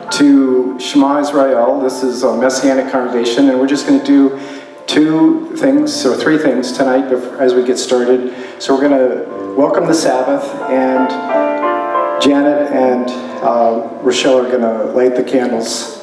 to Shema Israel. This is a Messianic congregation, and we're just going to do two things, or three things tonight as we get started. So we're going to welcome the Sabbath, and Janet and Rochelle are going to light the candles.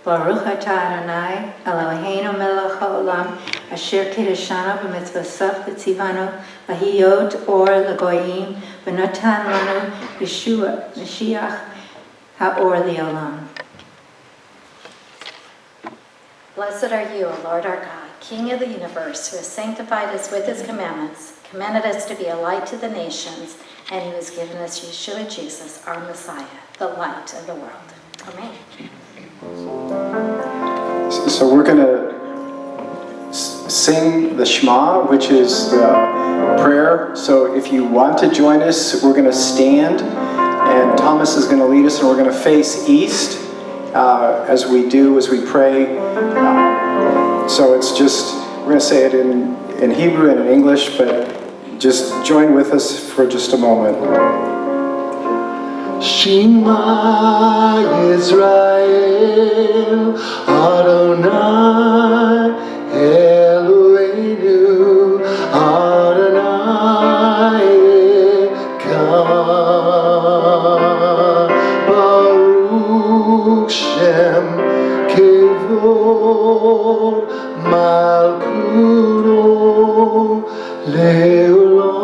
Baruch atah Adonai, Eloheinu melech haolam, asher kiddushanu b'mitzvosav v'tzivanu lahiyot or l'goyim, v'natan lanu Yeshua, Mashiach ha'or li'olam. Blessed are you, O Lord our God, King of the universe, who has sanctified us with his commandments, commanded us to be a light to the nations, and who has given us Yeshua Jesus, our Messiah, the light of the world. Amen. So we're going to sing the Shema, which is the prayer. So if you want to join us, we're going to stand, and Thomas is going to lead us, and we're going to face east as we pray. So it's just, we're going to say it in Hebrew and in English, but just join with us for just a moment. Shema Yisrael, Adonai Eloheinu, Adonai Echad, Baruch Shem Kevod Malkuto Leolam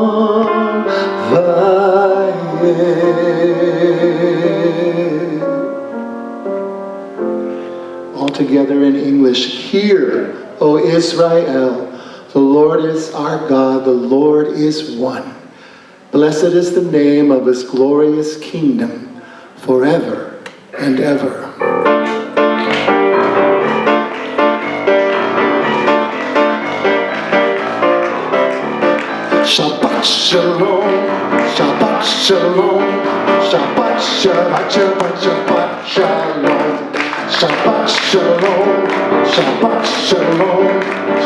All together in English. Hear, O Israel, the Lord is our God, the Lord is one. Blessed is the name of his glorious kingdom forever and ever. Shabbat Shalom, Shabbat Shalom, Shabbat Shabbat Shabbat Shabbat Shalom, Shabbat Shalom, Shabbat Shalom,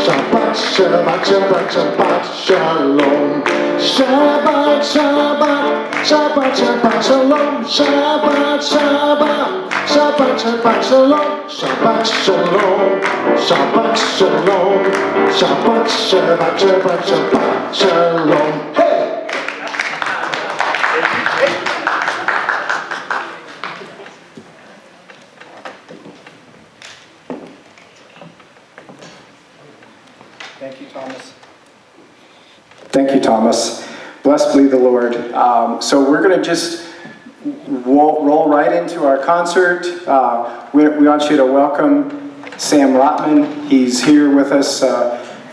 Shabbat Shabbat Shabbat Shabbat Shalom, Shabbat Shabbat Shabbat Shabbat Shalom, Shabbat Shabbat Shabbat Shabbat Shalom, Shabbat Shalom, Shabbat Shalom, Shabbat Shabbat Shabbat Shabbat Shalom. Hey! Thank you, Thomas. Thank you, Thomas. Blessed be the Lord. So we're going to just roll right into our concert. We want you to welcome Sam Rotman. He's here with us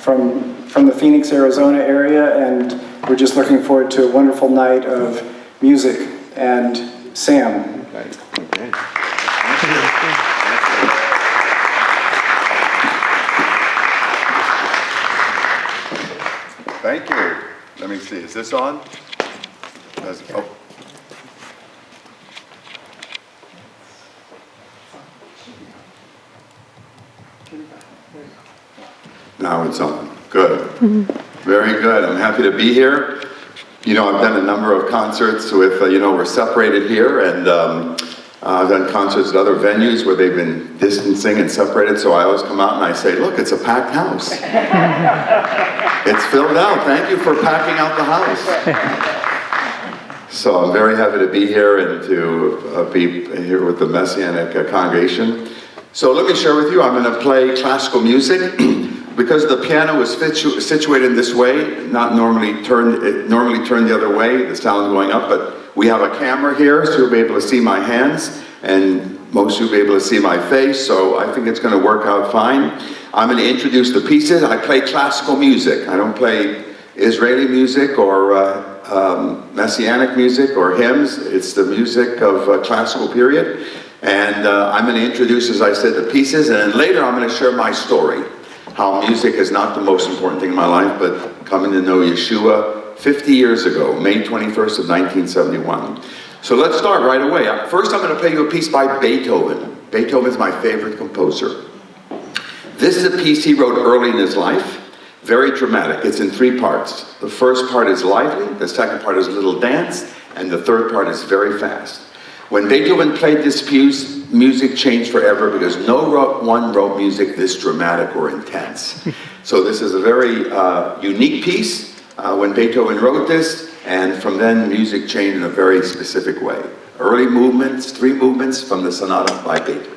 from the Phoenix, Arizona area, and we're just looking forward to a wonderful night of music. And Sam. Okay. Thank you. Let me see. Is this on? Oh. Now it's on. Good. Very good. I'm happy to be here. You know, I've done a number of concerts with, we're separated here, and I've done concerts at other venues where they've been distancing and separated, so I always come out and I say, look, it's a packed house. It's filled out. Thank you for packing out the house. So I'm very happy to be here and to be here with the Messianic congregation. So let me share with you, I'm going to play classical music. Because the piano is situated this way, not normally turned the other way, the sound going up, but we have a camera here, so you'll be able to see my hands, and most of you will be able to see my face, so I think it's going to work out fine. I'm going to introduce the pieces. I play classical music. I don't play Israeli music or Messianic music or hymns. It's the music of classical period. And I'm going to introduce, as I said, the pieces, and then later I'm going to share my story. How music is not the most important thing in my life, but coming to know Yeshua 50 years ago, May 21st of 1971. So let's start right away. First I'm going to play you a piece by Beethoven. Beethoven is my favorite composer. This is a piece he wrote early in his life. Very dramatic. It's in 3 parts. The first part is lively, the second part is a little dance, and the third part is very fast. When Beethoven played this piece, music changed forever because no one wrote music this dramatic or intense. So this is a very unique piece when Beethoven wrote this, and from then music changed in a very specific way. Early movements, 3 movements from the sonata by Beethoven.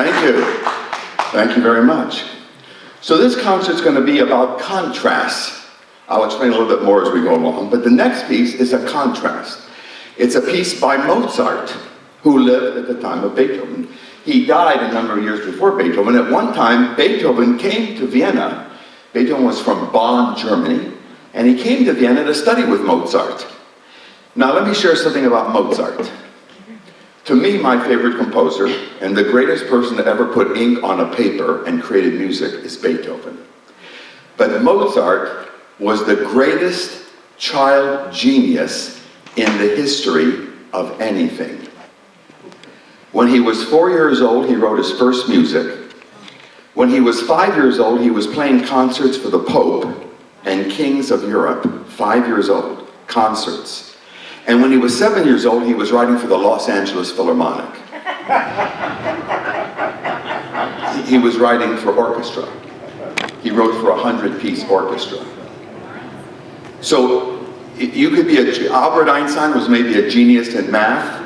Thank you. Thank you very much. So this concert's going to be about contrasts. I'll explain a little bit more as we go along, but the next piece is a contrast. It's a piece by Mozart, who lived at the time of Beethoven. He died a number of years before Beethoven. At one time, Beethoven came to Vienna. Beethoven was from Bonn, Germany, and he came to Vienna to study with Mozart. Now let me share something about Mozart. To me, my favorite composer, and the greatest person to ever put ink on a paper and created music, is Beethoven. But Mozart was the greatest child genius in the history of anything. When he was 4 years old, he wrote his first music. When he was 5 years old, he was playing concerts for the Pope and kings of Europe. 5 years old, concerts. And when he was 7 years old, he was writing for the Los Angeles Philharmonic. He was writing for orchestra. He wrote for a 100-piece orchestra. So you could be Albert Einstein was maybe a genius in math,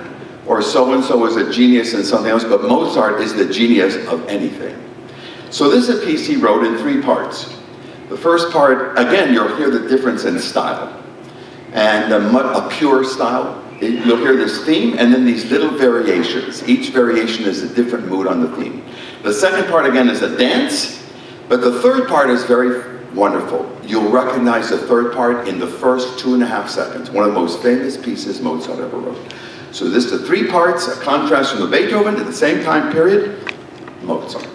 or so-and-so was a genius in something else, but Mozart is the genius of anything. So this is a piece he wrote in 3 parts. The first part, again, you'll hear the difference in style. And a pure style. You'll hear this theme and then these little variations. Each variation is a different mood on the theme. The second part, again, is a dance, but the third part is very wonderful. You'll recognize the third part in the first 2.5 seconds. One of the most famous pieces Mozart ever wrote. So this is the 3 parts, a contrast from the Beethoven to the same time period, Mozart.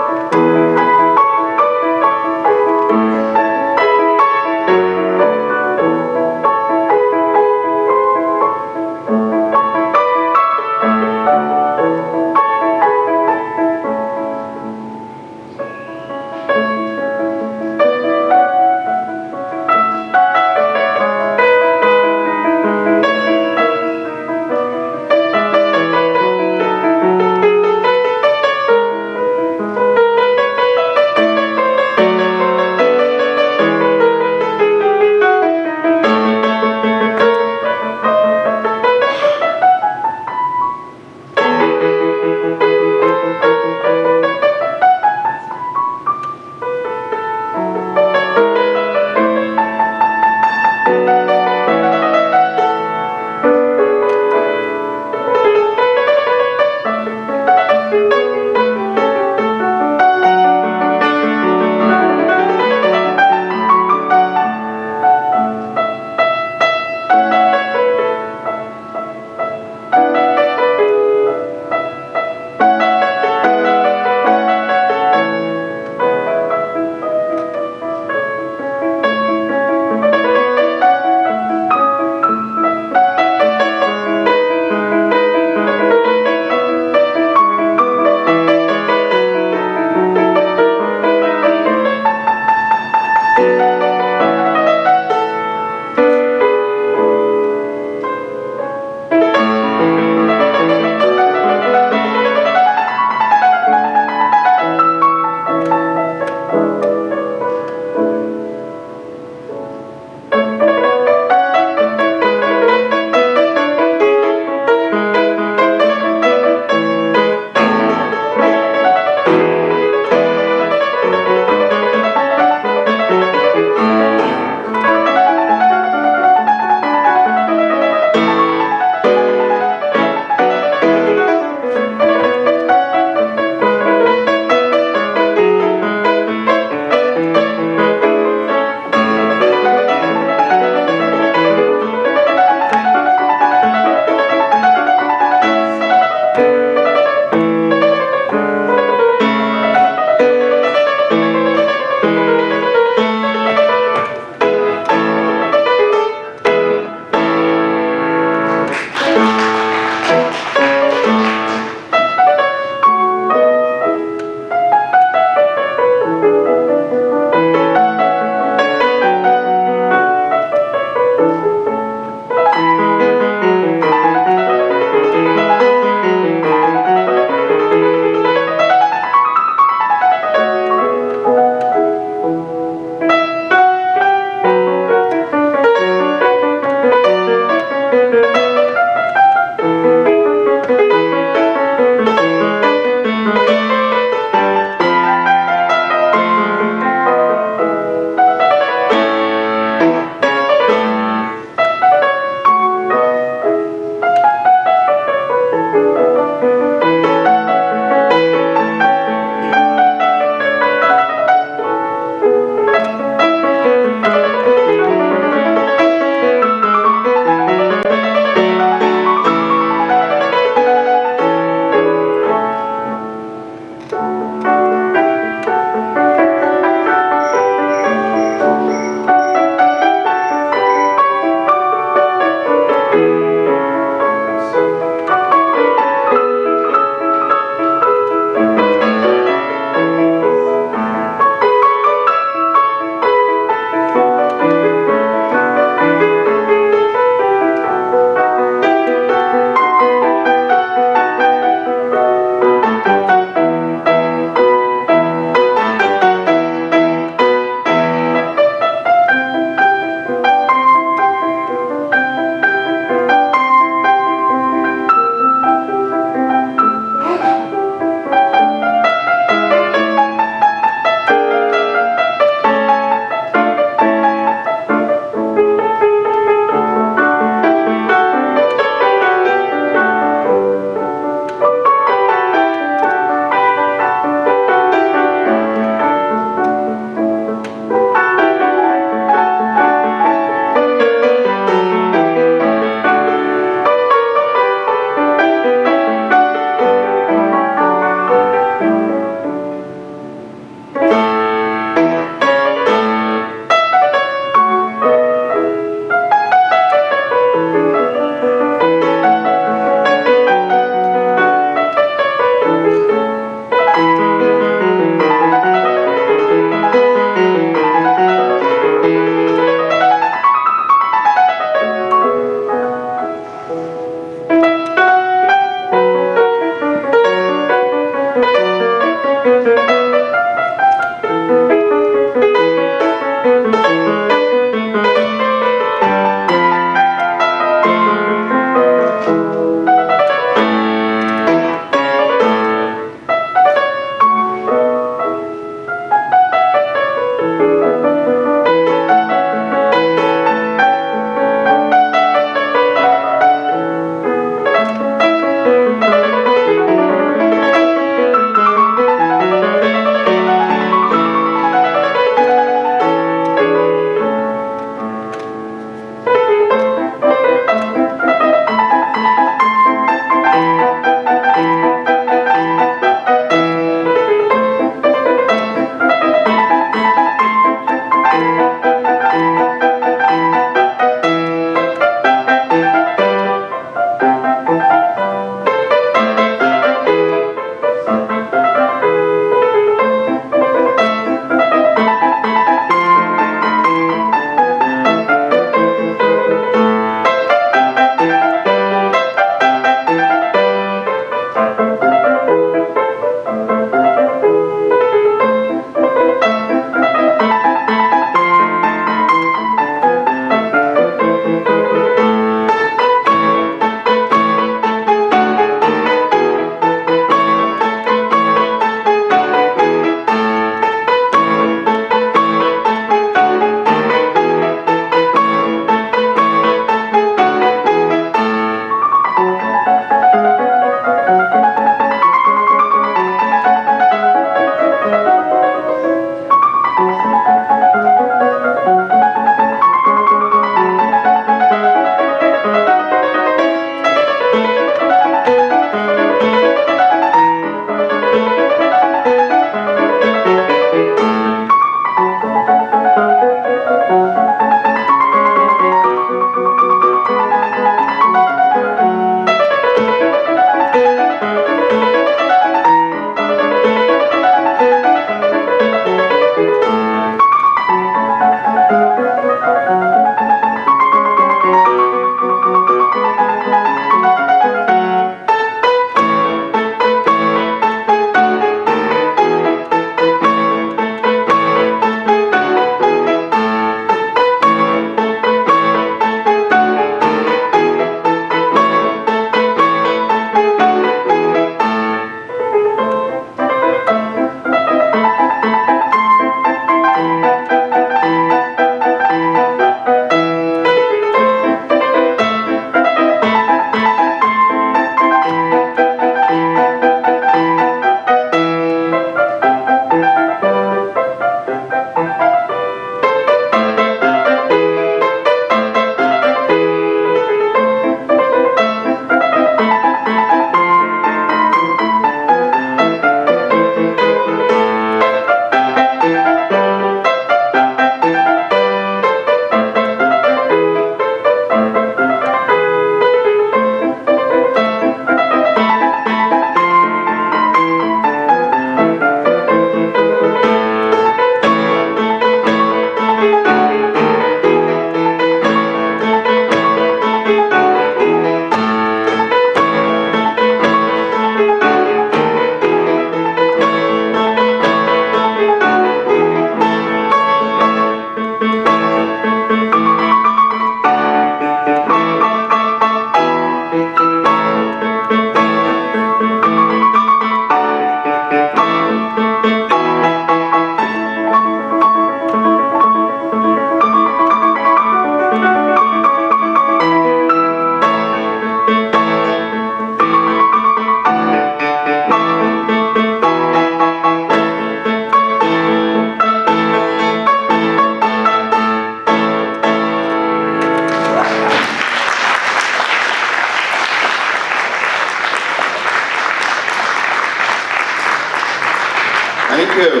Thank you.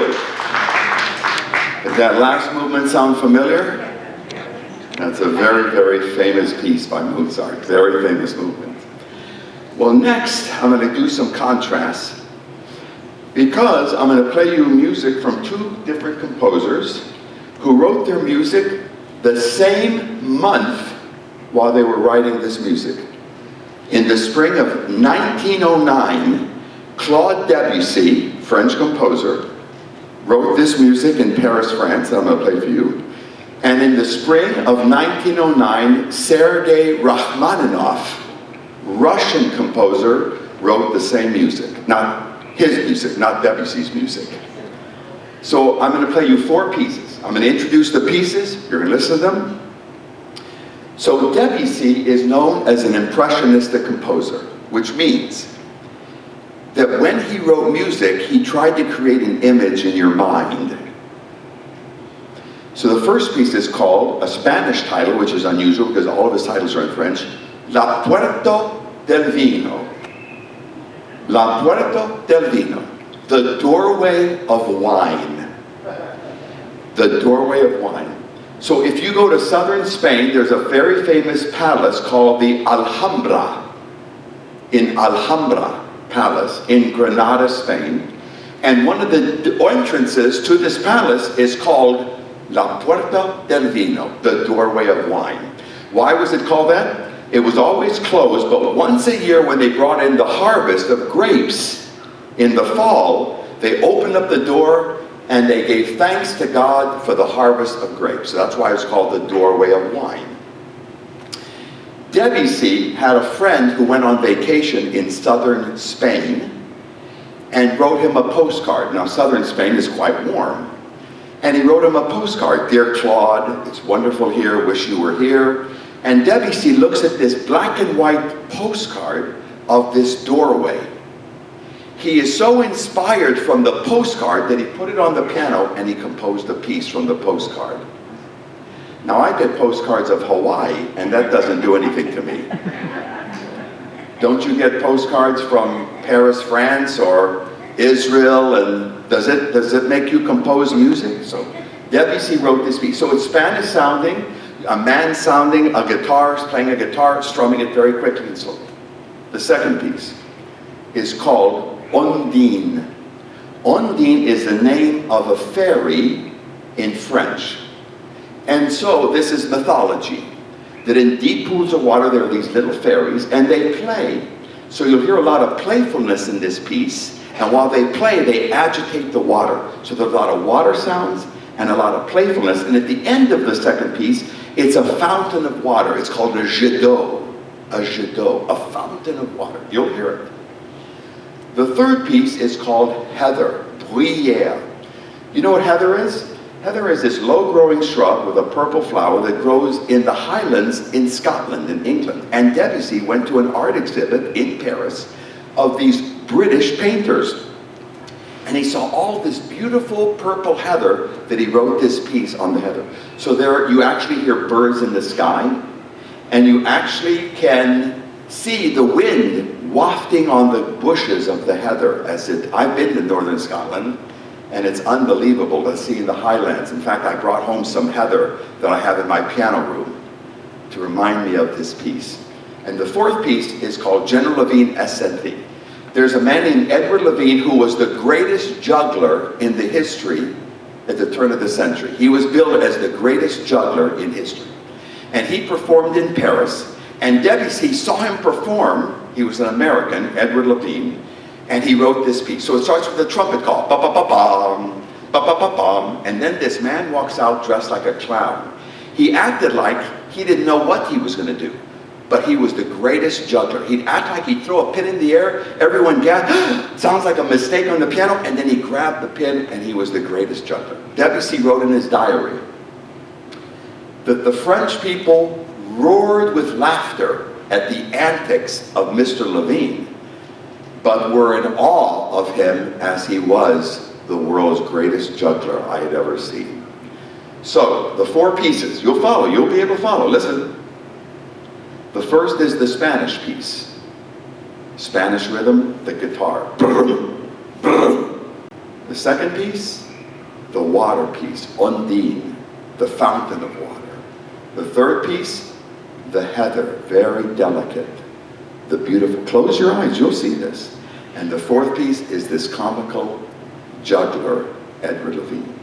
Did that last movement sound familiar? That's a very, very famous piece by Mozart. Very famous movement. Well, next, I'm going to do some contrasts because I'm going to play you music from two different composers who wrote their music the same month while they were writing this music. In the spring of 1909, Claude Debussy, French composer, wrote this music in Paris, France, that I'm going to play for you. And in the spring of 1909, Sergei Rachmaninoff, Russian composer, wrote the same music. Not his music, not Debussy's music. So I'm going to play you four pieces. I'm going to introduce the pieces. You're going to listen to them. So Debussy is known as an impressionistic composer, which means that when he wrote music, he tried to create an image in your mind. So the first piece is called, a Spanish title, which is unusual because all of his titles are in French, La Puerta del Vino. La Puerta del Vino. The doorway of wine. The doorway of wine. So if you go to southern Spain, there's a very famous palace called the Alhambra. In Alhambra Palace in Granada, Spain. And one of the entrances to this palace is called La Puerta del Vino, the doorway of wine. Why was it called that? It was always closed, but once a year when they brought in the harvest of grapes in the fall, they opened up the door and they gave thanks to God for the harvest of grapes. So that's why it's called the doorway of wine. Debussy had a friend who went on vacation in southern Spain and wrote him a postcard. Now, southern Spain is quite warm. And he wrote him a postcard. Dear Claude, it's wonderful here, wish you were here. And Debussy looks at this black and white postcard of this doorway. He is so inspired from the postcard that he put it on the piano and he composed a piece from the postcard. Now I get postcards of Hawaii and that doesn't do anything to me. Don't you get postcards from Paris, France or Israel, and does it make you compose music? So Debussy wrote this piece. So it's Spanish sounding, a man sounding, a guitar, playing a guitar, strumming it very quickly and slowly. The second piece is called Ondine. Ondine is the name of a fairy in French. And so this is mythology, that in deep pools of water there are these little fairies and they play. So you'll hear a lot of playfulness in this piece. And while they play, they agitate the water. So there's a lot of water sounds and a lot of playfulness. And at the end of the second piece, it's a fountain of water. It's called a jet d'eau. A jet d'eau, a fountain of water. You'll hear it. The third piece is called heather, bruyere. You know what heather is? Heather is this low-growing shrub with a purple flower that grows in the highlands in Scotland, in England. And Debussy went to an art exhibit in Paris of these British painters. And he saw all this beautiful purple heather that he wrote this piece on the heather. So there you actually hear birds in the sky, and you actually can see the wind wafting on the bushes of the heather as it, I've been to northern Scotland, and it's unbelievable to see the highlands. In fact, I brought home some heather that I have in my piano room to remind me of this piece. And the fourth piece is called General Levine Ascenti. There's a man named Edward Levine who was the greatest juggler in the history at the turn of the century. He was billed as the greatest juggler in history. And he performed in Paris. And Debussy saw him perform. He was an American, Edward Levine, and he wrote this piece. So it starts with a trumpet call, ba-ba-ba-bum, ba-ba-ba-bum, and then this man walks out dressed like a clown. He acted like he didn't know what he was going to do, but he was the greatest juggler. He'd act like he'd throw a pin in the air, everyone gasped, sounds like a mistake on the piano, and then he grabbed the pin and he was the greatest juggler. Debussy wrote in his diary that the French people roared with laughter at the antics of Mr. Levine, but were in awe of him as he was the world's greatest juggler I had ever seen. So, the four pieces, you'll follow, you'll be able to follow, listen. The first is the Spanish piece. Spanish rhythm, the guitar. The second piece, the water piece, Undine, the fountain of water. The third piece, the heather, very delicate, the beautiful, close your eyes, you'll see this. And the fourth piece is this comical juggler, Edward Levine.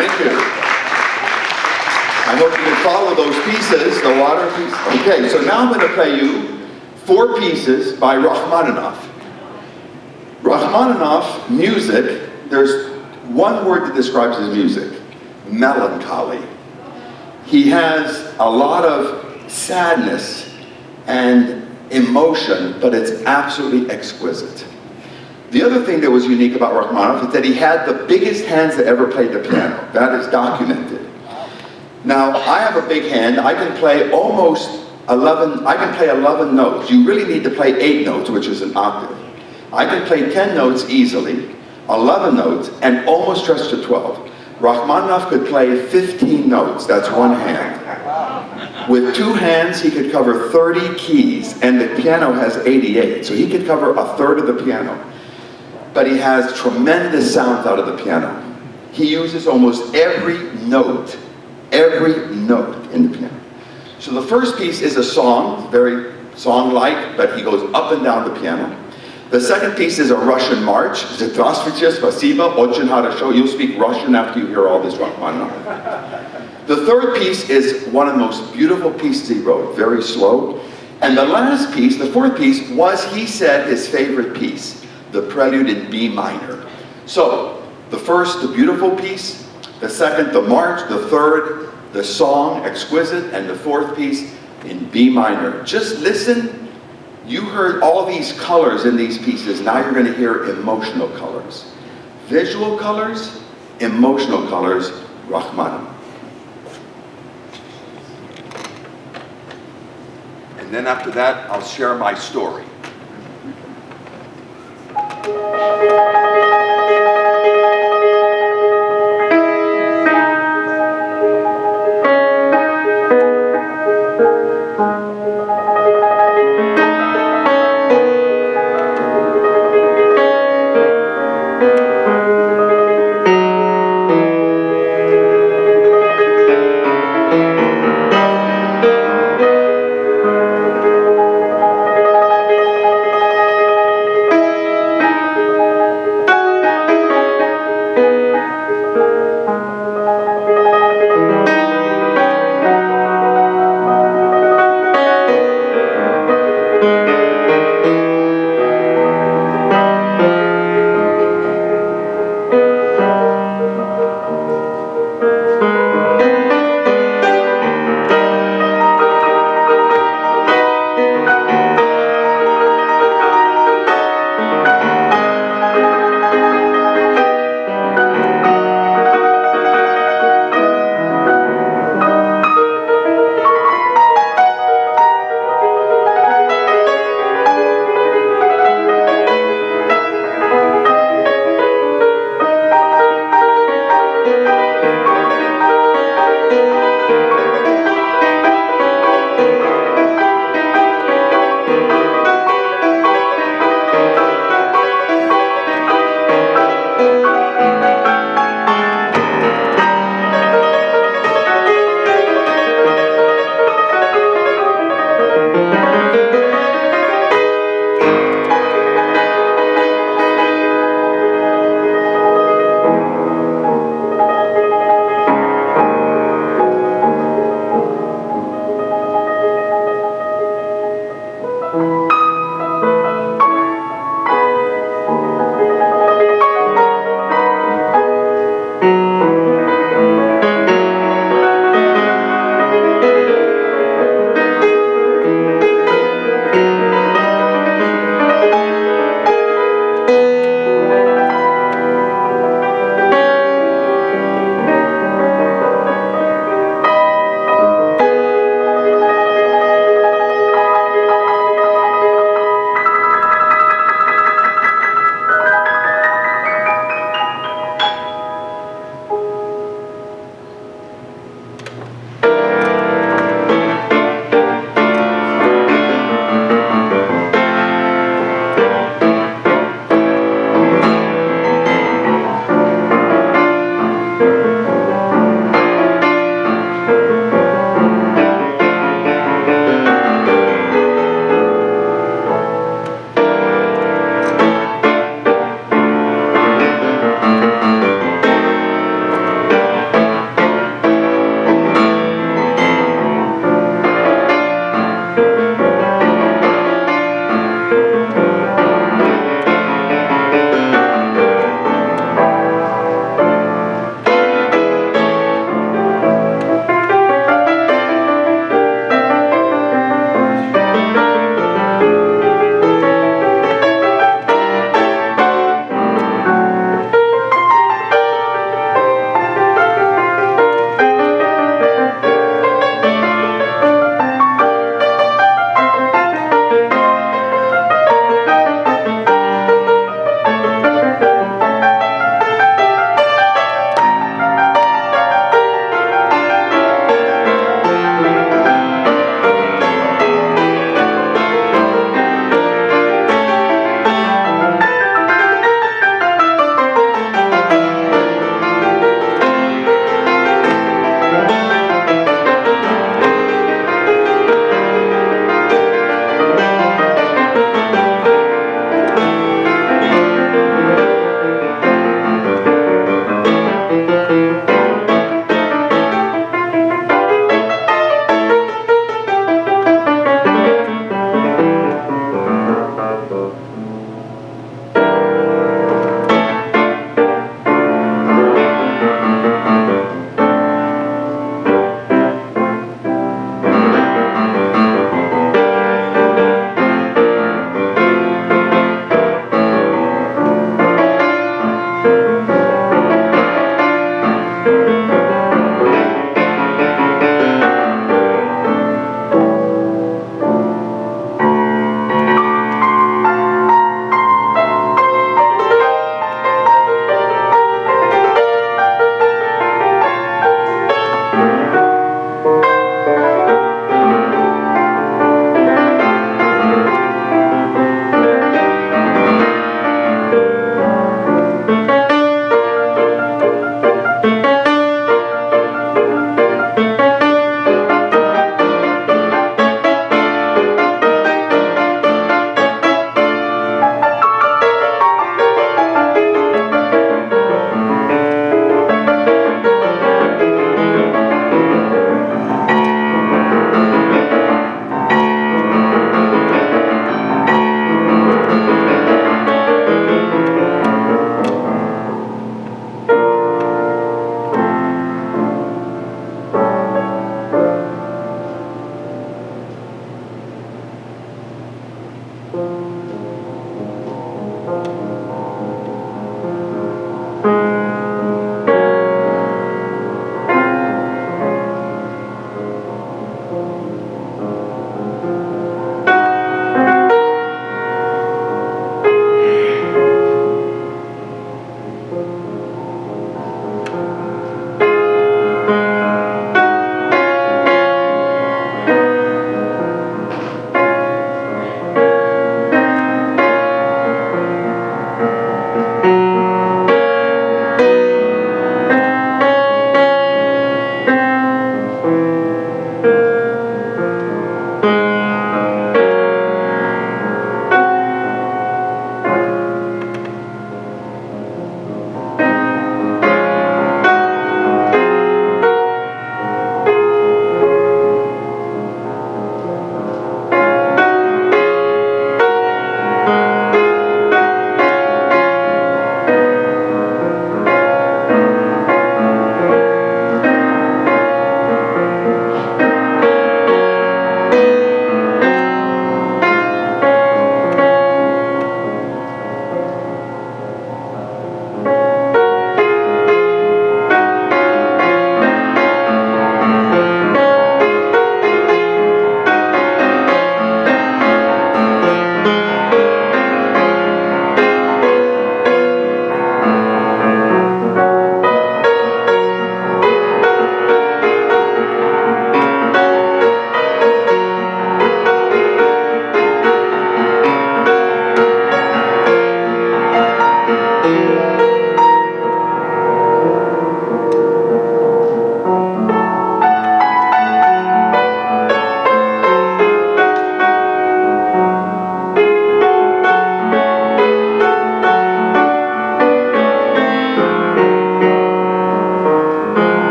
Thank you. I hope you can follow those pieces, the water piece. Okay, so now I'm going to play you 4 pieces by Rachmaninoff. Rachmaninoff music, there's one word that describes his music: melancholy. He has a lot of sadness and emotion, but it's absolutely exquisite. The other thing that was unique about Rachmaninoff is that he had the biggest hands that ever played the piano. That is documented. Now, I have a big hand. I can play almost 11, I can play 11 notes. You really need to play 8 notes, which is an octave. I can play 10 notes easily, 11 notes, and almost stretch to 12. Rachmaninoff could play 15 notes, that's one hand. With 2 hands, he could cover 30 keys, and the piano has 88, so he could cover a third of the piano. But he has tremendous sounds out of the piano. He uses almost every note in the piano. So the first piece is a song, very song-like, but he goes up and down the piano. The second piece is a Russian march. Здравствуйте, спасибо, очень хорошо. You'll speak Russian after you hear all this Rachmaninoff. The third piece is one of the most beautiful pieces he wrote, very slow. And the last piece, the fourth piece, was, he said, his favorite piece, the Prelude in B minor. So, the first, the beautiful piece, the second, the march, the third, the song, exquisite, and the fourth piece in B minor. Just listen. You heard all these colors in these pieces. Now you're going to hear emotional colors. Visual colors, emotional colors, Rachmaninoff. And then after that, I'll share my story.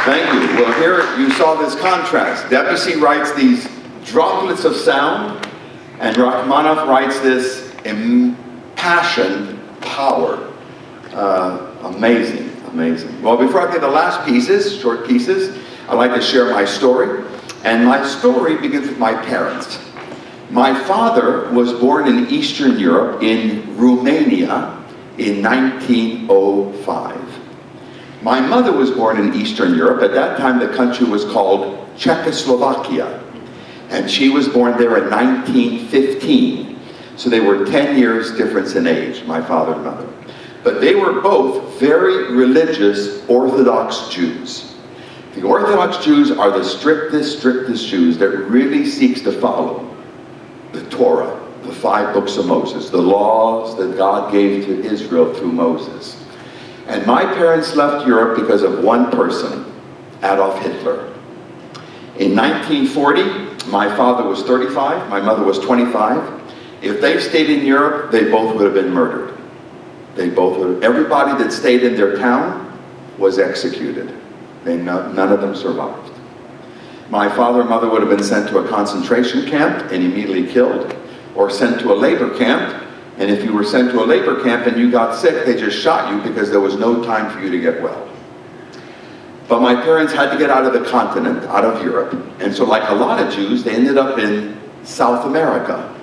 Thank you. Well, here you saw this contrast. Debussy writes these droplets of sound, and Rachmaninoff writes this impassioned power. Amazing, amazing. Well, before I get the last pieces, short pieces, I'd like to share my story. And my story begins with my parents. My father was born in Eastern Europe, in Romania, in 1905. My mother was born in Eastern Europe. At that time, the country was called Czechoslovakia. And she was born there in 1915. So they were 10 years difference in age, my father and mother. But they were both very religious Orthodox Jews. The Orthodox Jews are the strictest Jews that really seeks to follow the Torah, the 5 books of Moses, the laws that God gave to Israel through Moses. And my parents left Europe because of one person, Adolf Hitler. In 1940, my father was 35, my mother was 25. If they stayed in Europe, they both would have been murdered. They both would have, everybody that stayed in their town was executed. None of them survived. My father and mother would have been sent to a concentration camp and immediately killed, or sent to a labor camp, and if you were sent to a labor camp and you got sick, they just shot you because there was no time for you to get well. But my parents had to get out of the continent, out of Europe, and so like a lot of Jews, they ended up in South America.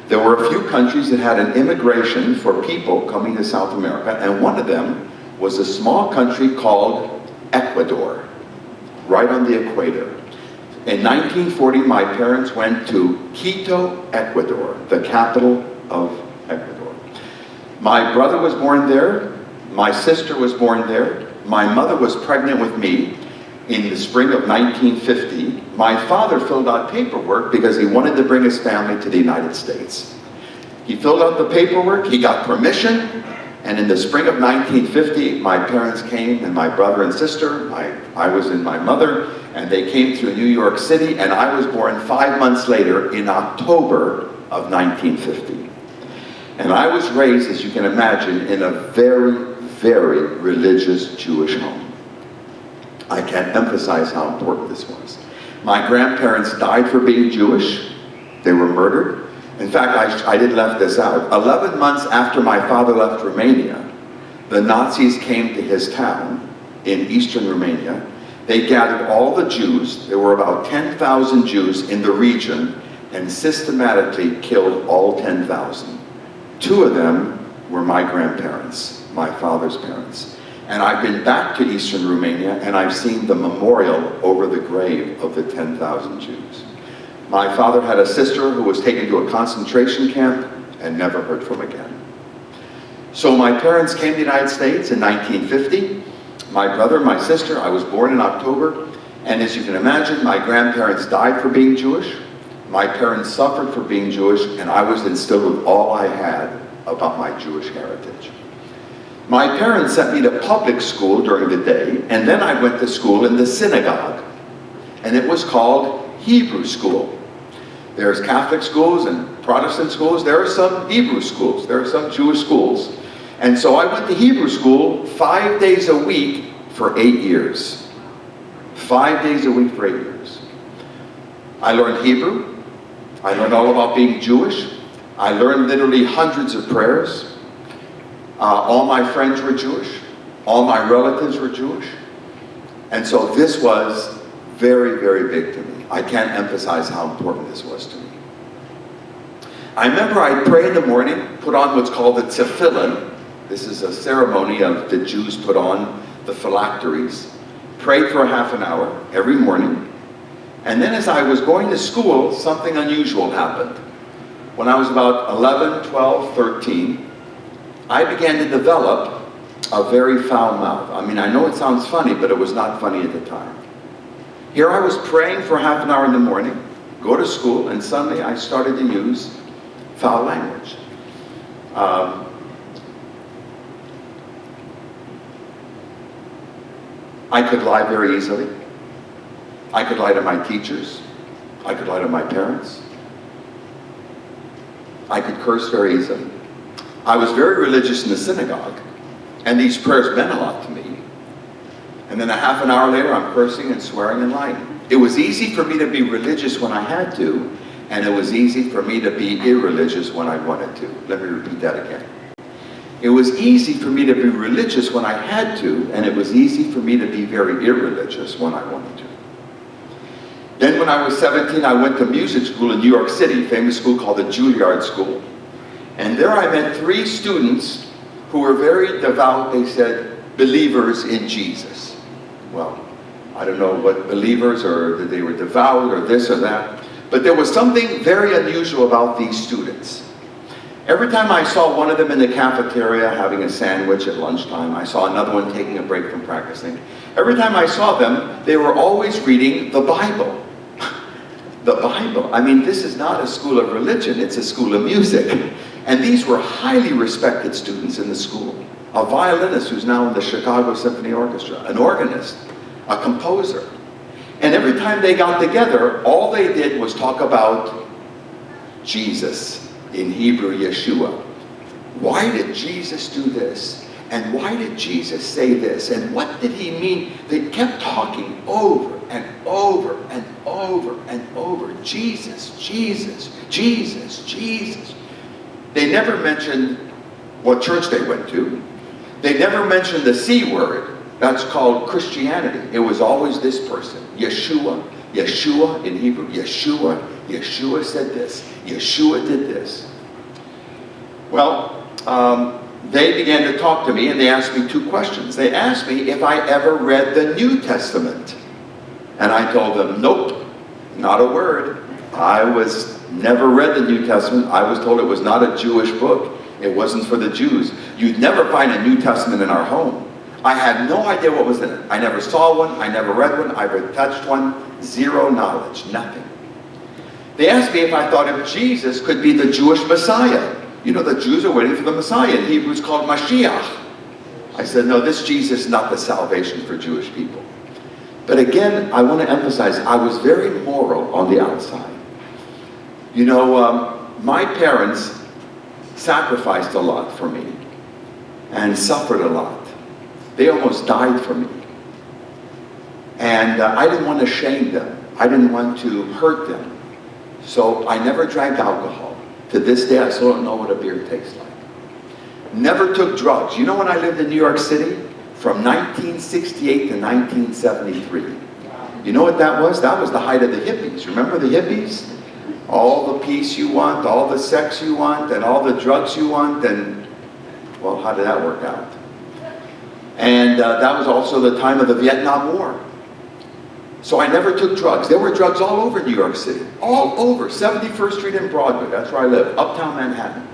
There were a few countries that had an immigration for people coming to South America, and one of them was a small country called Ecuador, right on the equator. In 1940, my parents went to Quito, Ecuador, the capital of Ecuador. My brother was born there, my sister was born there, my mother was pregnant with me in the spring of 1950. My father filled out paperwork because he wanted to bring his family to the United States. He filled out the paperwork, he got permission, and in the spring of 1950, my parents came, and my brother and sister, I was in my mother, and they came to New York City, and I was born 5 months later in October of 1950. And I was raised, as you can imagine, in a very, very religious Jewish home. I can't emphasize how important this was. My grandparents died for being Jewish. They were murdered. In fact, I did left this out. 11 months after my father left Romania, the Nazis came to his town in eastern Romania. They gathered all the Jews. There were about 10,000 Jews in the region and systematically killed all 10,000. 2 of them were my grandparents, my father's parents. And I've been back to eastern Romania and I've seen the memorial over the grave of the 10,000 Jews. My father had a sister who was taken to a concentration camp and never heard from again. So my parents came to the United States in 1950. My brother, my sister, I was born in October, and as you can imagine, my grandparents died for being Jewish. My parents suffered for being Jewish, and I was instilled with all I had about my Jewish heritage. My parents sent me to public school during the day, and then I went to school in the synagogue, and it was called Hebrew school. There's Catholic schools and Protestant schools. There are some Hebrew schools. There are some Jewish schools. And so I went to Hebrew school 5 days a week for 8 years. 5 days a week for 8 years. I learned Hebrew. I learned all about being Jewish. I learned literally hundreds of prayers. All my friends were Jewish. All my relatives were Jewish. And so this was very, very big to me. I can't emphasize how important this was to me. I remember I'd pray in the morning, put on what's called the tefillin. This is a ceremony of the Jews put on the phylacteries. Prayed for a half an hour every morning. And then as I was going to school, something unusual happened. When I was about 11, 12, 13, I began to develop a very foul mouth. I mean, I know it sounds funny, but it was not funny at the time. Here I was praying for half an hour in the morning, go to school, and suddenly I started to use foul language. I could lie very easily. I could lie to my teachers. I could lie to my parents. I could curse very easily. I was very religious in the synagogue, and these prayers meant a lot to me. And then a half an hour later, I'm cursing and swearing and lying. It was easy for me to be religious when I had to, and it was easy for me to be irreligious when I wanted to. Let me repeat that again. It was easy for me to be religious when I had to, and it was easy for me to be very irreligious when I wanted to. Then when I was 17, I went to music school in New York City, a famous school called the Juilliard School. And there I met 3 students who were very devout, they said, believers in Jesus. Well, I don't know what believers, or that they were devout, or this or that. But there was something very unusual about these students. Every time I saw one of them in the cafeteria having a sandwich at lunchtime, I saw another one taking a break from practicing. Every time I saw them, they were always reading the Bible. The Bible. I mean, this is not a school of religion, it's a school of music. And these were highly respected students in the school. A violinist who's now in the Chicago Symphony Orchestra, an organist, a composer. And every time they got together, all they did was talk about Jesus. In Hebrew, Yeshua. Why did Jesus do this? And why did Jesus say this? And what did he mean? They kept talking over and over and over and over. Jesus, Jesus, Jesus, Jesus. They never mentioned what church they went to. They never mentioned the C word. That's called Christianity. It was always this person, Yeshua. Yeshua in Hebrew, Yeshua. Yeshua said this. Yeshua did this. Well, they began to talk to me, and they asked me 2 questions. They asked me if I ever read the New Testament. And I told them, nope, not a word. I never read the New Testament. I was told it was not a Jewish book. It wasn't for the Jews. You'd never find a New Testament in our home. I had no idea what was in it. I never saw one. I never read one. I never touched one. Zero knowledge. Nothing. They asked me if I thought if Jesus could be the Jewish Messiah. You know, the Jews are waiting for the Messiah. In Hebrew, it's called Mashiach. I said, no, this Jesus is not the salvation for Jewish people. But again, I want to emphasize, I was very moral on the outside. You know, my parents sacrificed a lot for me and suffered a lot. They almost died for me. And I didn't want to shame them. I didn't want to hurt them. So I never drank alcohol. To this day, I still don't know what a beer tastes like. Never took drugs. You know when I lived in New York City? From 1968 to 1973. You know what that was? That was the height of the hippies. Remember the hippies? All the peace you want, all the sex you want, and all the drugs you want, and, well, how did that work out? And that was also the time of the Vietnam War. So I never took drugs. There were drugs all over New York City. All over. 71st Street and Broadway. That's where I live. Uptown Manhattan.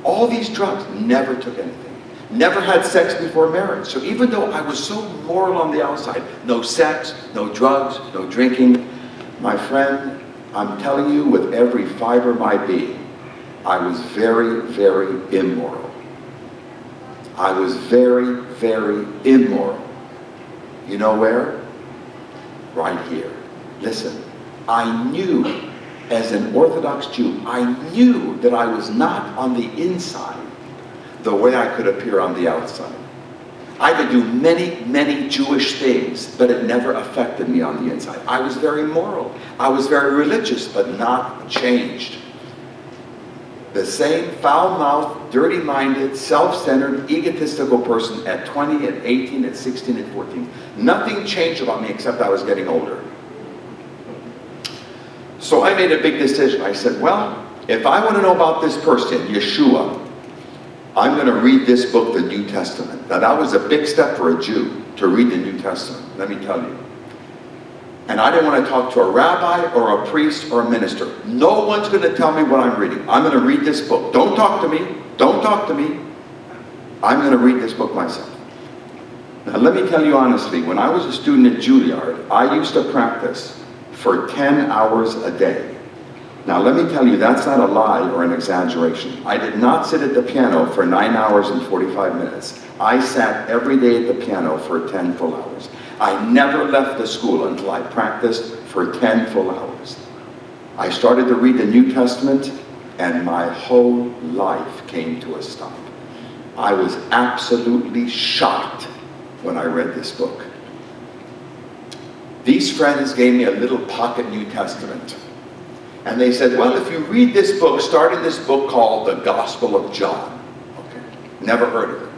All these drugs. Never took anything. Never had sex before marriage. So even though I was so moral on the outside, no sex, no drugs, no drinking, my friend, I'm telling you with every fiber of my being, I was very, very immoral. I was very, very immoral. You know where? Right here. Listen, I knew as an Orthodox Jew, I knew that I was not on the inside the way I could appear on the outside. I could do many, many Jewish things, but it never affected me on the inside. I was very moral. I was very religious, but not changed. The same foul-mouthed, dirty-minded, self-centered, egotistical person at 20, at 18, at 16, at 14. Nothing changed about me except I was getting older. So I made a big decision. I said, well, if I want to know about this person, Yeshua, I'm going to read this book, the New Testament. Now that was a big step for a Jew, to read the New Testament, let me tell you. And I didn't want to talk to a rabbi or a priest or a minister. No one's going to tell me what I'm reading. I'm going to read this book. Don't talk to me. Don't talk to me. I'm going to read this book myself. Now let me tell you honestly, when I was a student at Juilliard, I used to practice for 10 hours a day. Now let me tell you, that's not a lie or an exaggeration. I did not sit at the piano for 9 hours and 45 minutes. I sat every day at the piano for 10 full hours. I never left the school until I practiced for 10 full hours. I started to read the New Testament, and my whole life came to a stop. I was absolutely shocked when I read this book. These friends gave me a little pocket New Testament. And they said, well, if you read this book, start in this book called The Gospel of John. Okay, never heard of it.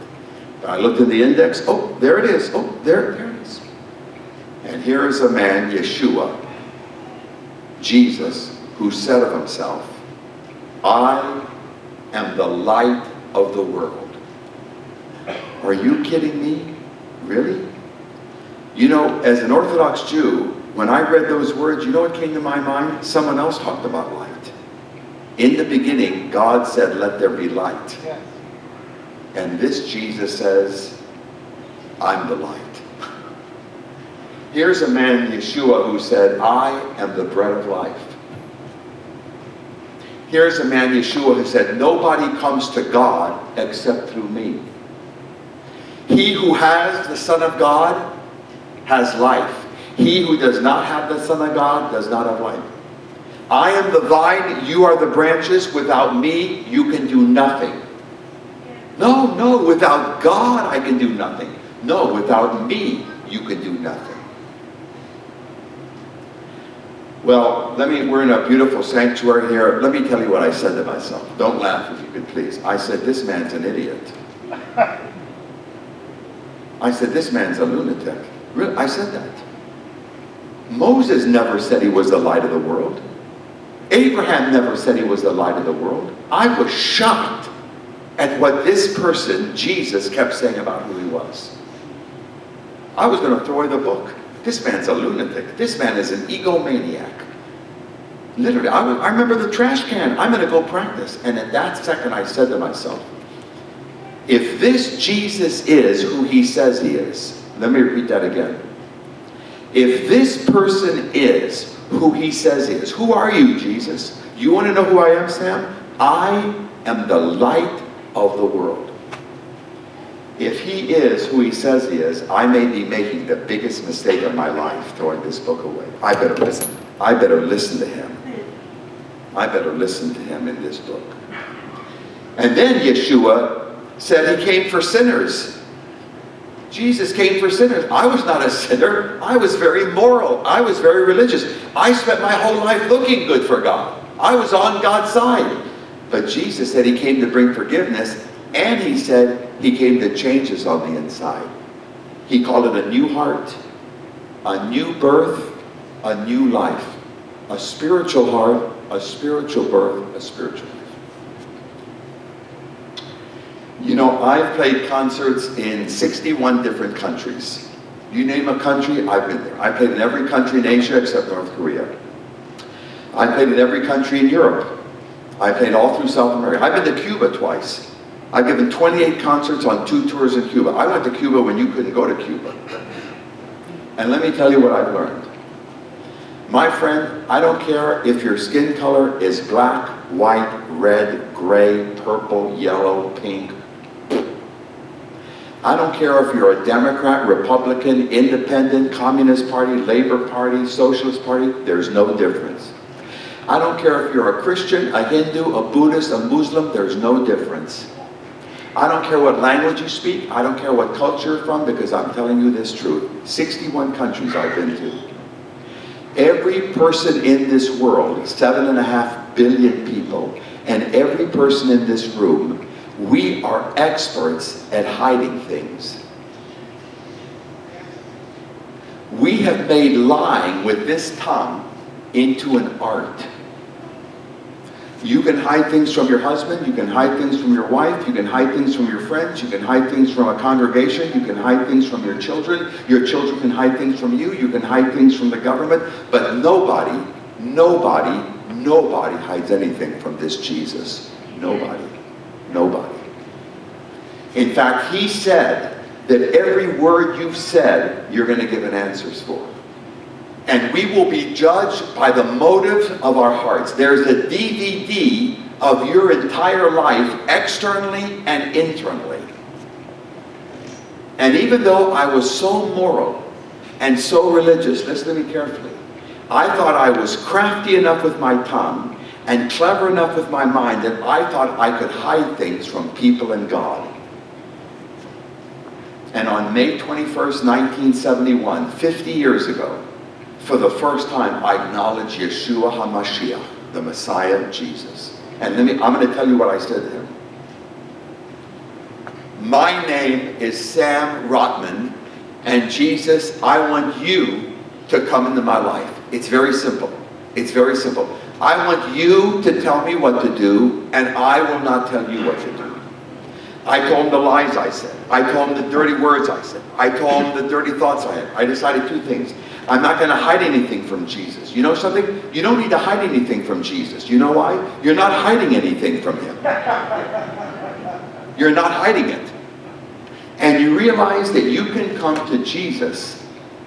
But I looked in the index, oh, there it is. Oh, there it is. And here is a man, Yeshua, Jesus, who said of himself, I am the light of the world. Are you kidding me? Really? You know, as an Orthodox Jew, when I read those words, you know what came to my mind? Someone else talked about light. In the beginning, God said, let there be light. Yes. And this Jesus says, I'm the light. Here's a man, Yeshua, who said, I am the bread of life. Here's a man, Yeshua, who said, nobody comes to God except through me. He who has the Son of God has life. He who does not have the Son of God does not have life. I am the vine, you are the branches. Without me, you can do nothing. No, without God, I can do nothing. No, without me, you can do nothing. Well, we're in a beautiful sanctuary here. Let me tell you what I said to myself. Don't laugh if you could, please. I said, this man's an idiot. I said, this man's a lunatic. Really, I said that. Moses never said he was the light of the world. Abraham never said he was the light of the world. I was shocked at what this person, Jesus, kept saying about who he was. I was going to throw away the book. This man's a lunatic. This man is an egomaniac. Literally, I remember the trash can. I'm going to go practice. And at that second, I said to myself, if this Jesus is who he says he is, let me repeat that again. If this person is who he says he is, who are you, Jesus? You want to know who I am, Sam? I am the light of the world. If he is who he says he is, I may be making the biggest mistake of my life throwing this book away. I better listen. I better listen to him. I better listen to him in this book. And then Yeshua said he came for sinners. Jesus came for sinners. I was not a sinner. I was very moral. I was very religious. I spent my whole life looking good for God. I was on God's side. But Jesus said he came to bring forgiveness, and he said he came to change us on the inside. He called it a new heart, a new birth, a new life. A spiritual heart, a spiritual birth, a spiritual life. You know, I've played concerts in 61 different countries. You name a country, I've been there. I played in every country in Asia except North Korea. I played in every country in Europe. I played all through South America. I've been to Cuba twice. I've given 28 concerts on 2 tours in Cuba. I went to Cuba when you couldn't go to Cuba. And let me tell you what I've learned. My friend, I don't care if your skin color is black, white, red, gray, purple, yellow, pink. I don't care if you're a Democrat, Republican, Independent, Communist Party, Labor Party, Socialist Party. There's no difference. I don't care if you're a Christian, a Hindu, a Buddhist, a Muslim. There's no difference. I don't care what language you speak. I don't care what culture you're from, because I'm telling you this truth. 61 countries I've been to. Every person in this world, 7.5 billion people, and every person in this room, we are experts at hiding things. We have made lying with this tongue into an art. You can hide things from your husband, you can hide things from your wife, you can hide things from your friends, you can hide things from a congregation, you can hide things from your children can hide things from you, you can hide things from the government, but nobody hides anything from this Jesus. Nobody. In fact, he said that every word you've said, you're going to give an answers for. And we will be judged by the motive of our hearts. There's a DVD of your entire life, externally and internally. And even though I was so moral and so religious, listen to me carefully, I thought I was crafty enough with my tongue and clever enough with my mind that I thought I could hide things from people and God. And on May 21st, 1971, 50 years ago, for the first time, I acknowledged Yeshua HaMashiach, the Messiah, Jesus. And I'm going to tell you what I said to him. My name is Sam Rotman, and Jesus, I want you to come into my life. It's very simple. It's very simple. I want you to tell me what to do, and I will not tell you what to do. I told him the lies I said. I told him the dirty words I said. I told him the dirty thoughts I had. I decided two things. I'm not going to hide anything from Jesus. You know something? You don't need to hide anything from Jesus. You know why? You're not hiding anything from him. You're not hiding it. And you realize that you can come to Jesus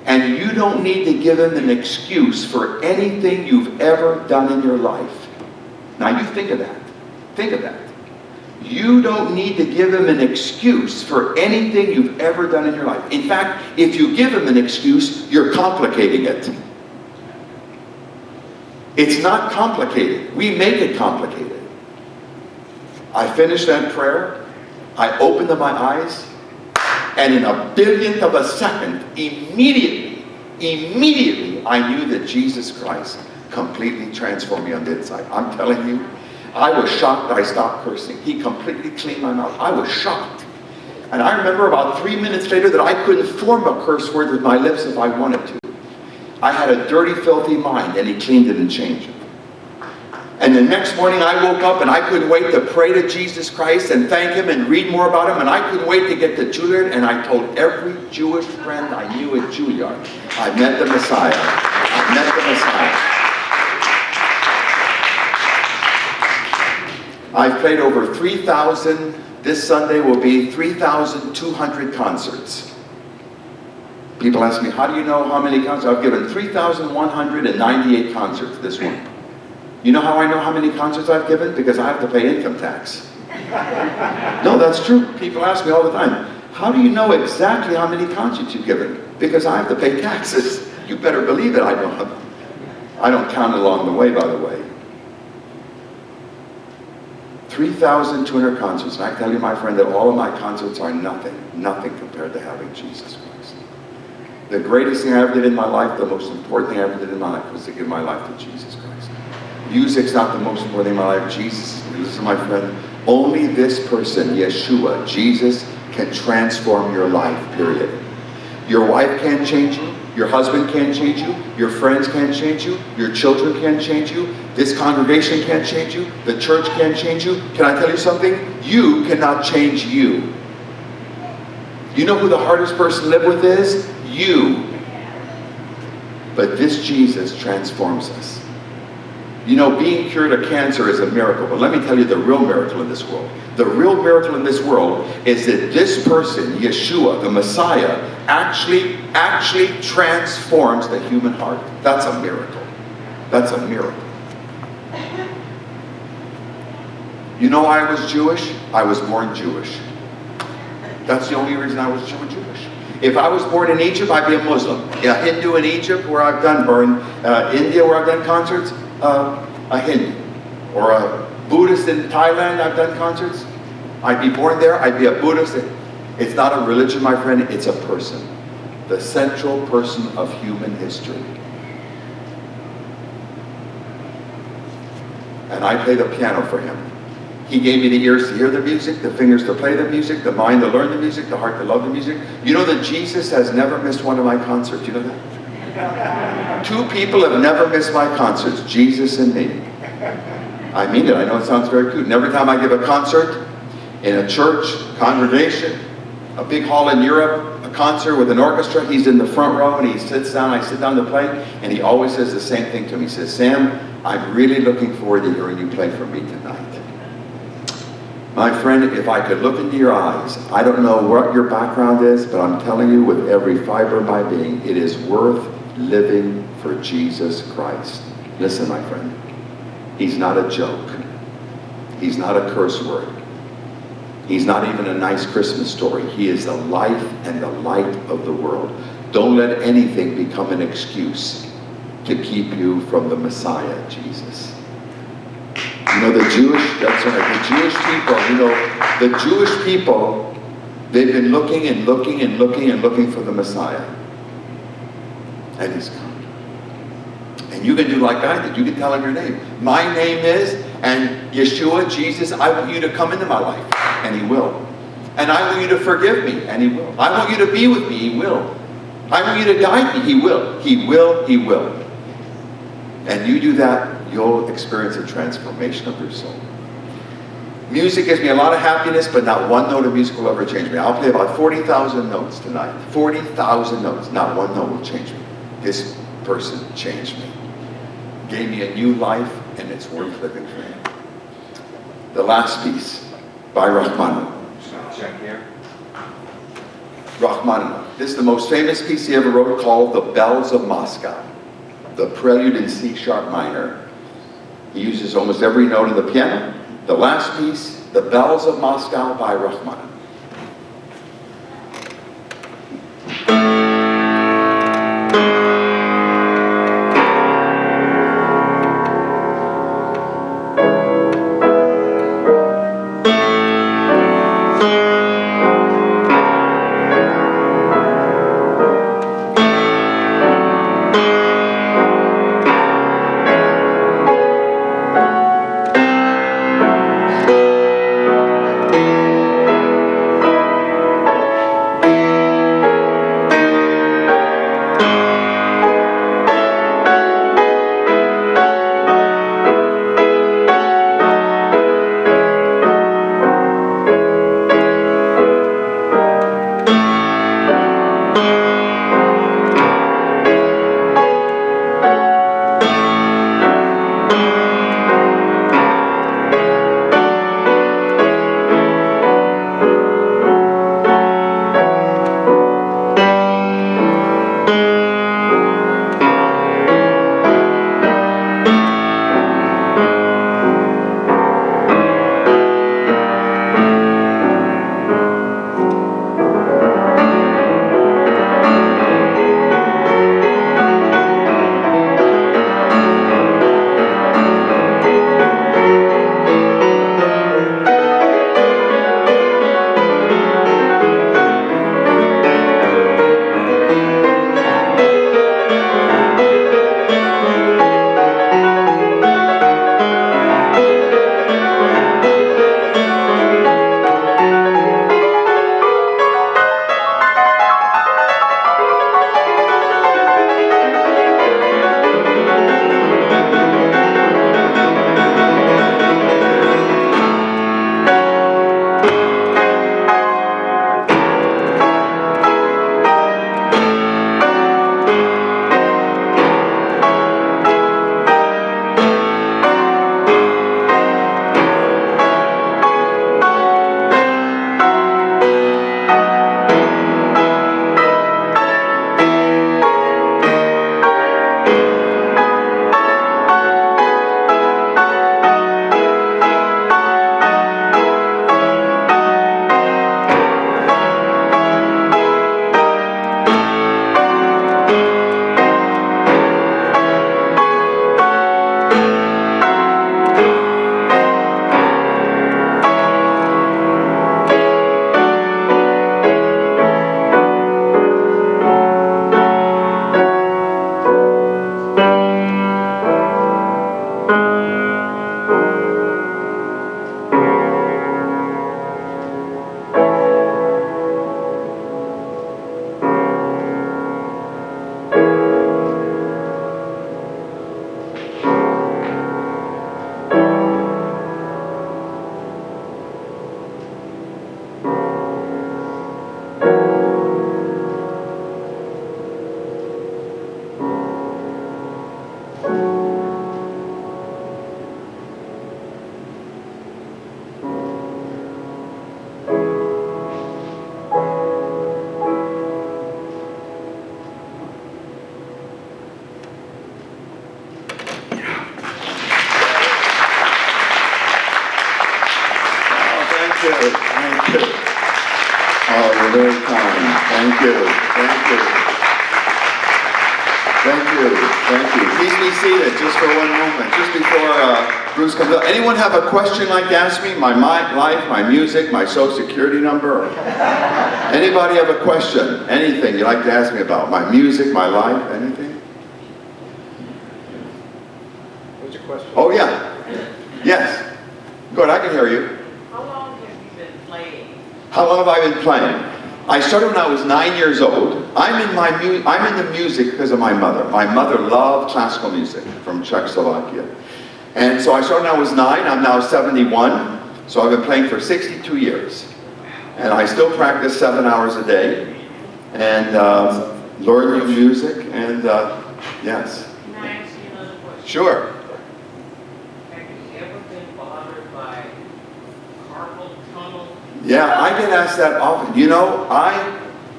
and you don't need to give him an excuse for anything you've ever done in your life. Now you think of that. Think of that. You don't need to give him an excuse for anything you've ever done in your life. In fact, if you give him an excuse, you're complicating it. It's not complicated. We make it complicated. I finished that prayer. I opened up my eyes. And in a billionth of a second, immediately, I knew that Jesus Christ completely transformed me on the inside. I'm telling you, I was shocked that I stopped cursing. He completely cleaned my mouth. I was shocked. And I remember about 3 minutes later that I couldn't form a curse word with my lips if I wanted to. I had a dirty, filthy mind, and he cleaned it and changed it. And the next morning I woke up and I couldn't wait to pray to Jesus Christ and thank him and read more about him. And I couldn't wait to get to Juilliard. And I told every Jewish friend I knew at Juilliard, I met the Messiah. I met the Messiah. I've played over 3,000, this Sunday will be 3,200 concerts. People ask me, how do you know how many concerts? I've given 3,198 concerts this month. You know how I know how many concerts I've given? Because I have to pay income tax. No, that's true. People ask me all the time, how do you know exactly how many concerts you've given? Because I have to pay taxes. You better believe it, I don't count along the way, by the way. 3,200 concerts. And I tell you, my friend, that all of my concerts are nothing compared to having Jesus Christ. The greatest thing I ever did in my life, the most important thing I ever did in my life was to give my life to Jesus Christ. Music's not the most important thing in my life. Jesus, listen, my friend, only this person, Yeshua, Jesus, can transform your life, period. Your wife can't change you. Your husband can't change you. Your friends can't change you. Your children can't change you. This congregation can't change you. The church can't change you. Can I tell you something? You cannot change you. You know who the hardest person to live with is? You. But this Jesus transforms us. You know, being cured of cancer is a miracle, but let me tell you the real miracle in this world. The real miracle in this world is that this person, Yeshua, the Messiah, actually transforms the human heart. That's a miracle. That's a miracle. You know why I was Jewish? I was born Jewish. That's the only reason I was Jewish. If I was born in Egypt, I'd be a Muslim. A Hindu in Egypt, where I've done, or in India, where I've done concerts, a Hindu. Or a Buddhist in Thailand, I've done concerts. I'd be born there, I'd be a Buddhist. It's not a religion, my friend, it's a person. The central person of human history. And I play the piano for him. He gave me the ears to hear the music, the fingers to play the music, the mind to learn the music, the heart to love the music. You know that Jesus has never missed one of my concerts, you know that? 2 people have never missed my concerts, Jesus and me. I mean it, I know it sounds very cute. And every time I give a concert in a church, congregation, a big hall in Europe, a concert with an orchestra, he's in the front row and he sits down, I sit down to play, and he always says the same thing to me. He says, Sam, I'm really looking forward to hearing you play for me tonight. My friend, if I could look into your eyes, I don't know what your background is, but I'm telling you with every fiber of my being, it is worth living for Jesus Christ. Listen, my friend, he's not a joke. He's not a curse word. He's not even a nice Christmas story. He is the life and the light of the world. Don't let anything become an excuse to keep you from the Messiah, Jesus. You know, the Jewish people, They've been looking and looking and looking and looking for the Messiah. And he's come. And you can do like I did. You can tell him your name. My name is, and Yeshua, Jesus, I want you to come into my life. And he will. And I want you to forgive me. And he will. I want you to be with me. He will. I want you to guide me. He will. He will. He will. And you do that, you'll experience a transformation of your soul. Music gives me a lot of happiness, but not one note of music will ever change me. I'll play about 40,000 notes tonight. 40,000 notes. Not one note will change me. This person changed me. Gave me a new life, and it's worth living for him. The last piece by Rachmaninoff. Check here. Rachmaninoff. This is the most famous piece he ever wrote, called The Bells of Moscow. The prelude in C sharp minor. He uses almost every note of the piano. The last piece, The Bells of Moscow by Rotman. very kind. Thank you. Thank you. Thank you. Thank you. Please be seated just for one moment. Just before blues comes up. Anyone have a question you'd like to ask me? My life, my music, my social security number? Anybody have a question? Anything you'd like to ask me about? My music, my life, anything? What's your question? Oh yeah. Yes. Good, I can hear you. How long have you been playing? How long have I been playing? I started when I was 9 years old. I'm in the music because of my mother. My mother loved classical music from Czechoslovakia. And so I started when I was 9, I'm now 71. So I've been playing for 62 years. And I still practice 7 hours a day. And learn new music, and yes. Can I ask you another question? Sure. Have you ever been bothered by carpal tunnel? Yeah, I get asked that often. You know, I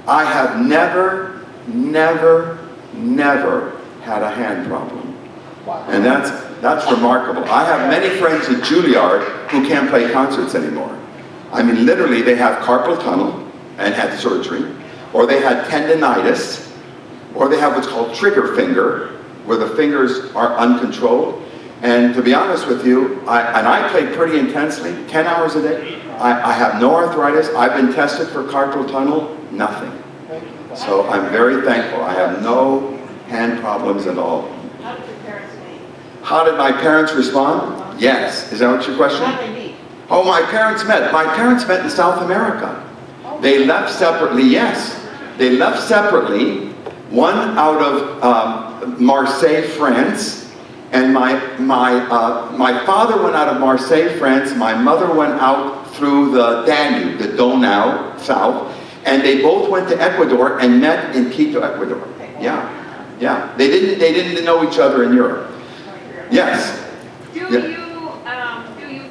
have never had a hand problem. And that's remarkable. I have many friends at Juilliard who can't play concerts anymore. I mean, literally, they have carpal tunnel and had surgery, or they had tendinitis, or they have what's called trigger finger, where the fingers are uncontrolled. And to be honest with you, I play pretty intensely, 10 hours a day. I have no arthritis. I've been tested for carpal tunnel, nothing. So I'm very thankful. I have no hand problems at all. How did your parents meet? How did my parents respond? Yes. Is that what your question? How did they meet? Oh, my parents met. My parents met in South America. They left separately, yes. They left separately, one out of Marseille, France, and my father went out of Marseille, France. My mother went out through the Danube, the Donau, south, and they both went to Ecuador and met in Quito, Ecuador. Yeah. They didn't know each other in Europe. Yes. Do you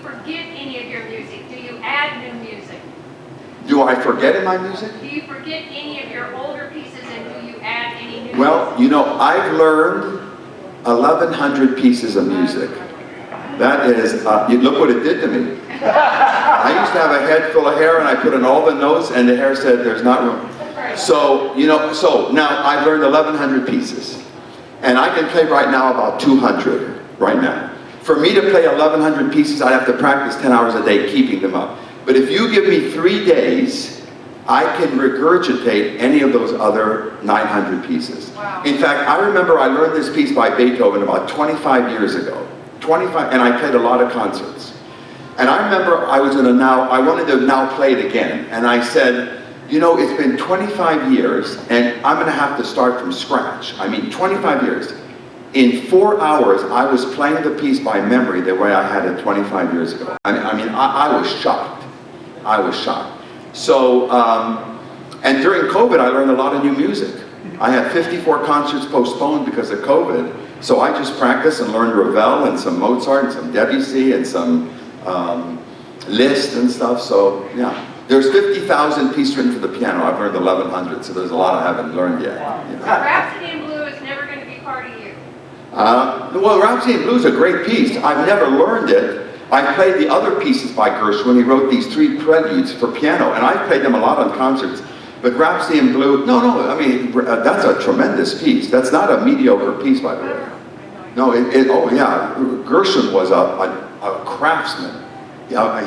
forget any of your music? Do you add new music? Do I forget in my music? Do you forget any of your older pieces, and do you add any new Well, you know, I've learned 1,100 pieces of music. That is, look what it did to me. I used to have a head full of hair, and I put in all the notes, and the hair said, there's not room. So, you know, so now I've learned 1,100 pieces. And I can play right now about 200 right now. For me to play 1,100 pieces, I'd have to practice 10 hours a day keeping them up. But if you give me 3 days, I can regurgitate any of those other 900 pieces. Wow. In fact, I remember I learned this piece by Beethoven about 25 years ago. 25, and I played a lot of concerts. And I remember I wanted to now play it again. And I said, you know, it's been 25 years, and I'm going to have to start from scratch. I mean, 25 years. In 4 hours, I was playing the piece by memory the way I had it 25 years ago. I was shocked. I was shocked. So, and during COVID, I learned a lot of new music. I had 54 concerts postponed because of COVID. So I just practiced and learned Ravel and some Mozart and some Debussy and some Liszt and stuff. So, yeah. There's 50,000 pieces written for the piano. I've learned 1,100, so there's a lot I haven't learned yet. You know. Rhapsody in Blue is never going to be part of you. Well, Rhapsody in Blue is a great piece. I've never learned it. I played the other pieces by Gershwin. He wrote these 3 preludes for piano, and I played them a lot on concerts. But Rhapsody in Blue, no, I mean, that's a tremendous piece. That's not a mediocre piece, by the way. No, oh yeah, Gershwin was a craftsman.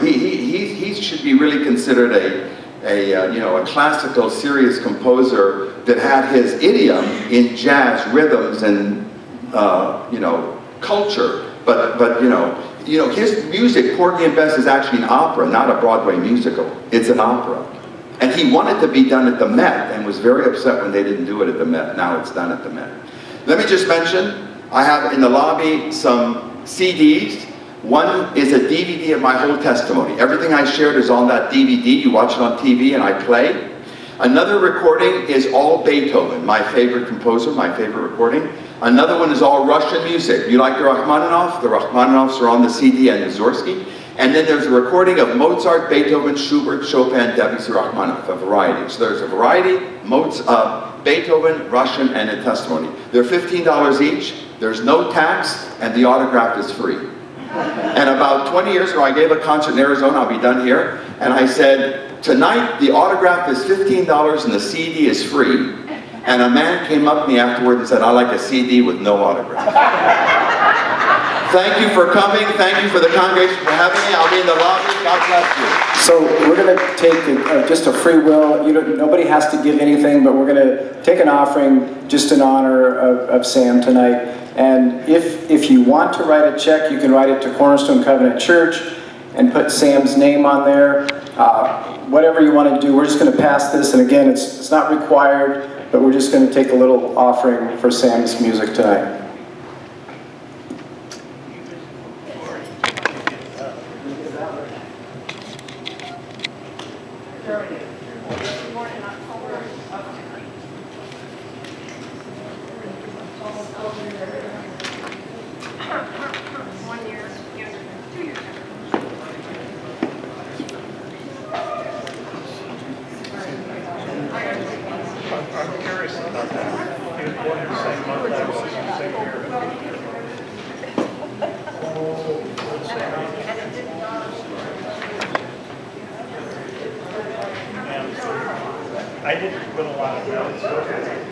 He should be really considered a classical, serious composer that had his idiom in jazz rhythms and culture. But his music, Porgy and Bess, is actually an opera, not a Broadway musical. It's an opera, and he wanted to be done at the Met, and was very upset when they didn't do it at the Met. Now it's done at the Met. Let me just mention, I have in the lobby some CDs. One is a DVD of my whole testimony. Everything I shared is on that DVD. You watch it on TV and I play. Another recording is all Beethoven, my favorite composer, my favorite recording. Another one is all Russian music. You like the Rachmaninoff? The Rachmaninoffs are on the CD and Mussorgsky. And then there's a recording of Mozart, Beethoven, Schubert, Chopin, Debussy, Rachmaninoff, a variety. So there's a variety, Beethoven, Russian, and a testimony. They're $15 each. There's no tax, and the autograph is free. And about 20 years ago, I gave a concert in Arizona. I'll be done here. And I said, tonight the autograph is $15 and the CD is free. And a man came up to me afterward and said, I like a CD with no autograph. Thank you for coming. Thank you for the congregation for having me. I'll be in the lobby. God bless you. So we're going to take just a free will. Nobody has to give anything, but we're going to take an offering just in honor of Sam tonight. And if you want to write a check, you can write it to Cornerstone Covenant Church and put Sam's name on there. Whatever you want to do, we're just going to pass this. And again, it's not required, but we're just going to take a little offering for Sam's music tonight. I didn't put a lot of notes.